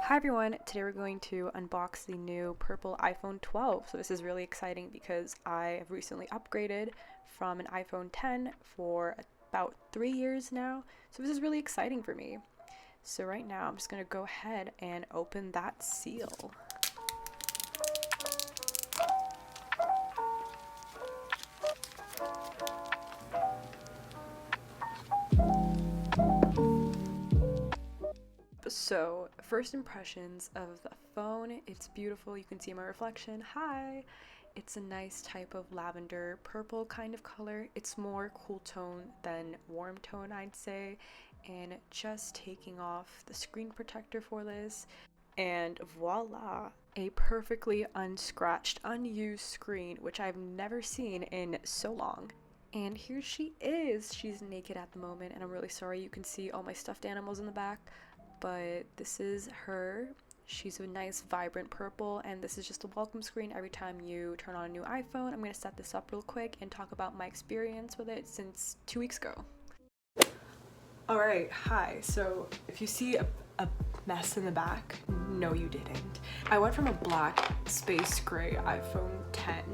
Hi everyone, today we're going to unbox the new purple iPhone 12. So this is really exciting because I have recently upgraded from an iPhone 10 for about 3 years now. So this is really exciting for me. So right now I'm just going to go ahead and open that seal. So, first impressions of the phone. It's beautiful. You can see my reflection. Hi! It's a nice type of lavender purple kind of color. It's more cool tone than warm tone, I'd say. And just taking off the screen protector for this, and voila! A perfectly unscratched, unused screen, which I've never seen in so long. And here she is. She's naked at the moment, and I'm really sorry you can see all my stuffed animals in the back, but this is her. She's a nice vibrant purple, and this is just a welcome screen every time you turn on a new iPhone. I'm going to set this up real quick and talk about my experience with it since 2 weeks ago. Alright, hi. So if you see a mess in the back, no you didn't. I went from a black space gray iPhone 10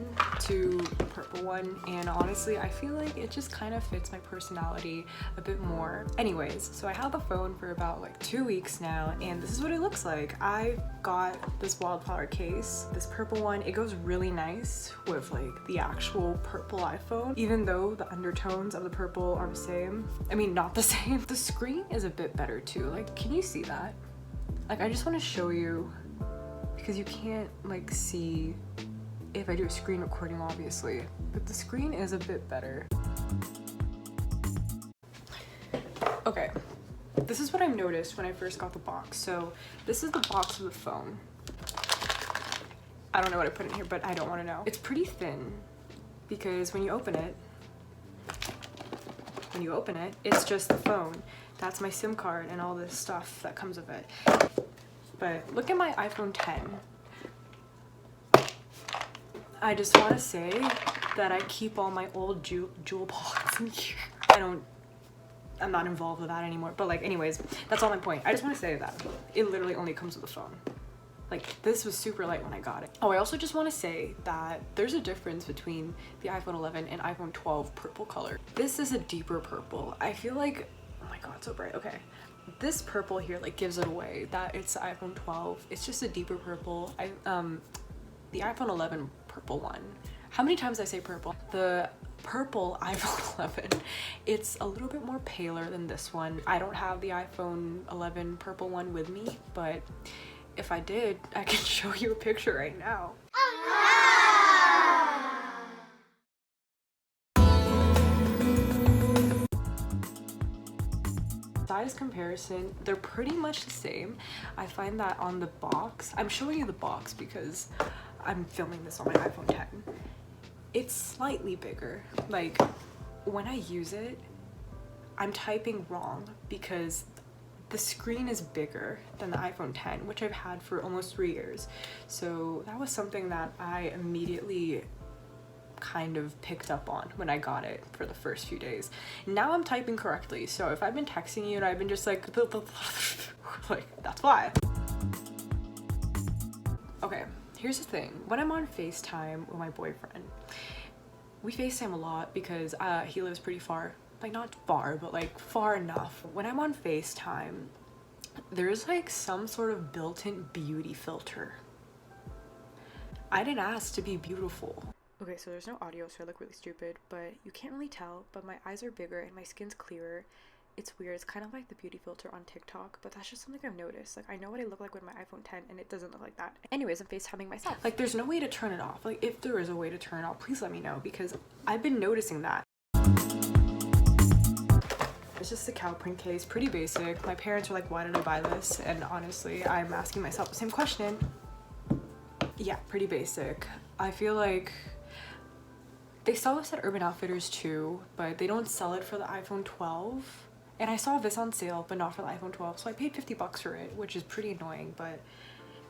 to the purple one, and honestly I feel like it just kind of fits my personality a bit more. Anyways, so I had the phone for about like 2 weeks now, and this is what it looks like. I got this Wildflower case, this purple one. It goes really nice with like the actual purple iPhone, even though the undertones of the purple are the same. I mean, not the same. The screen is a bit better too. Like, can you see that? Like, I just want to show you because you can't like see if I do a screen recording, obviously, but the screen is a bit better. Okay, this is what I noticed when I first got the box. So this is the box of the phone. I don't know what I put in here, but I don't want to know. It's pretty thin because when you open it, it's just the phone. That's my SIM card and all this stuff that comes with it. But look at my iPhone 10. I just want to say that I keep all my old jewel pods in here. I'm not involved with that anymore. But like, anyways, that's all my point. I just want to say that it literally only comes with a phone. Like, this was super light when I got it. Oh, I also just want to say that there's a difference between the iPhone 11 and iPhone 12 purple color. This is a deeper purple. I feel like, oh my god, so bright. Okay, this purple here like gives it away that it's the iPhone 12. It's just a deeper purple. The iPhone 11 purple one. How many times did I say purple? The purple iPhone 11, it's a little bit more paler than this one. I don't have the iPhone 11 purple one with me, but if I did, I can show you a picture right now. Size comparison, they're pretty much the same. I find that on the box, I'm showing you the box because I'm filming this on my iPhone 10. It's slightly bigger. Like, when I use it, I'm typing wrong because the screen is bigger than the iPhone 10, which I've had for almost 3 years. So that was something that I immediately kind of picked up on when I got it for the first few days. Now I'm typing correctly, so if I've been texting you and I've been just like like, that's why. Okay, here's the thing. When I'm on FaceTime with my boyfriend, we FaceTime a lot because he lives pretty far. Like, not far, but like far enough. When I'm on FaceTime, there's like some sort of built-in beauty filter. I didn't ask to be beautiful. Okay, so there's no audio, so I look really stupid, but you can't really tell, but my eyes are bigger and my skin's clearer. It's weird. It's kind of like the beauty filter on TikTok, but that's just something I've noticed. Like, I know what I look like with my iPhone 10, and it doesn't look like that. Anyways, I'm FaceTiming myself. Like, there's no way to turn it off. Like, if there is a way to turn it off, please let me know, because I've been noticing that. It's just a cow print case, pretty basic. My parents were like, why did I buy this? And honestly, I'm asking myself the same question. Yeah, pretty basic. I feel like they sell this at Urban Outfitters too, but they don't sell it for the iPhone 12. And I saw this on sale, but not for the iPhone 12, so I paid 50 bucks for it, which is pretty annoying, but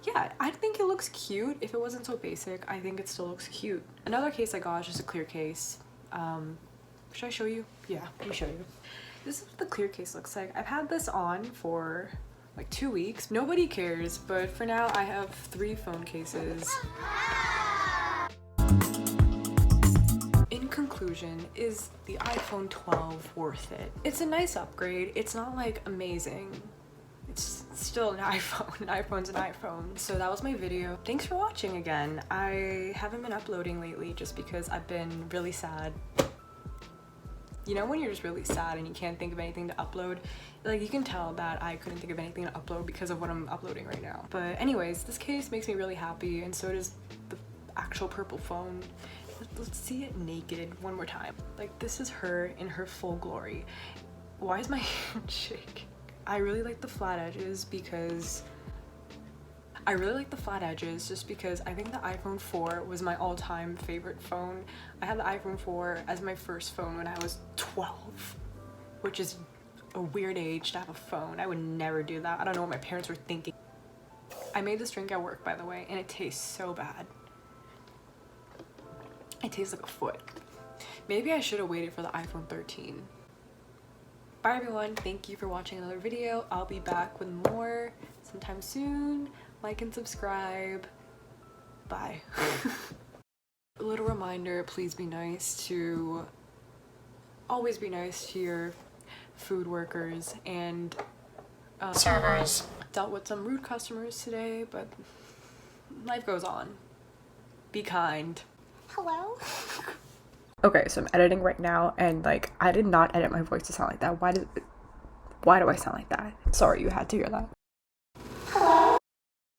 yeah, I think it looks cute. If it wasn't so basic, I think it still looks cute. Another case I got is just a clear case. Should I show you? Yeah, let me show you. This is what the clear case looks like. I've had this on for like 2 weeks. Nobody cares, but for now I have 3 phone cases. In conclusion, is the iPhone 12 worth it? It's a nice upgrade. It's not like amazing. It's still an iPhone. An iPhone's an iPhone. So that was my video. Thanks for watching again. I haven't been uploading lately just because I've been really sad. You know when you're just really sad and you can't think of anything to upload? Like, you can tell that I couldn't think of anything to upload because of what I'm uploading right now. But anyways, this case makes me really happy, and so does the actual purple phone. Let's see it naked one more time. Like, this is her in her full glory. Why is my hand shaking? I really like the flat edges because just because I think the iPhone 4 was my all-time favorite phone. I had the iPhone 4 as my first phone when I was 12, which is a weird age to have a phone. I would never do that. I don't know what my parents were thinking. I made this drink at work, by the way, and it tastes so bad. It tastes like a foot. Maybe I should have waited for the iPhone 13. Bye everyone, thank you for watching another video. I'll be back with more sometime soon. Like and subscribe. Bye. A little reminder, please be nice to, always be nice to your food workers and servers. Dealt with some rude customers today, but life goes on. Be kind. Hello? Okay, so I'm editing right now, and like, I did not edit my voice to sound like that. Why do I sound like that? Sorry you had to hear that.